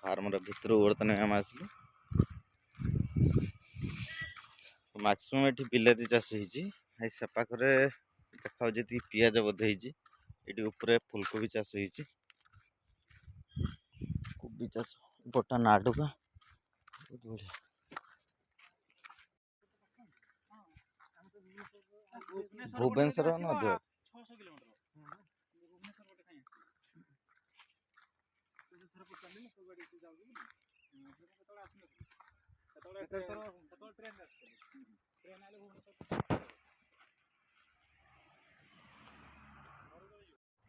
Farm भितर बर्तमान आम आसलु मैक्सिमम ये बिलाती चाष हो से पाखे देखा जी पिज बोधे ये उपरे फुलकोबी चाष हो कोबी चाष बटा नाडुका बहुत बढ़िया भुवनेश्वर न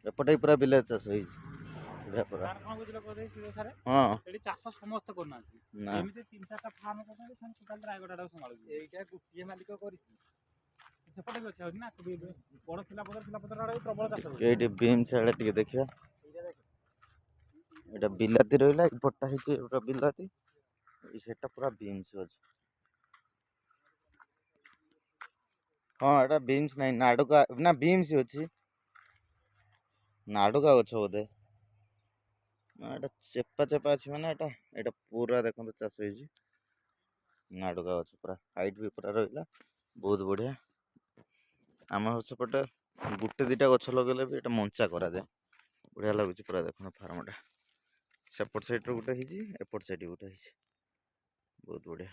एपटे पूरा बिला चाष हो हाँ चाष समस्त करना तीन चार फार्म रायगड़ा गोटे मालिक ये बीम्स टे देखिए ये बिलाती रहा बटा है बिलाती सेटा पूरा बीम्स अच्छे हाँ एटा बीम्स नहीं नाडुका ना बीम्स अच्छी नाडुका गछ बोधे एटा चेपा चेपा अच्छी मैंने एटा पूरा देखो चाष हो नाडुका गछ पूरा हाइट भी पूरा रहा बहुत बढ़िया आम सेपटे गोटे दुटा गछ लगे भी ये मंचा करा जाए बढ़िया लगुच पूरा देखो फार्मटा सेपट साइड गोटे एपट साइड गोटे बहुत बढ़िया।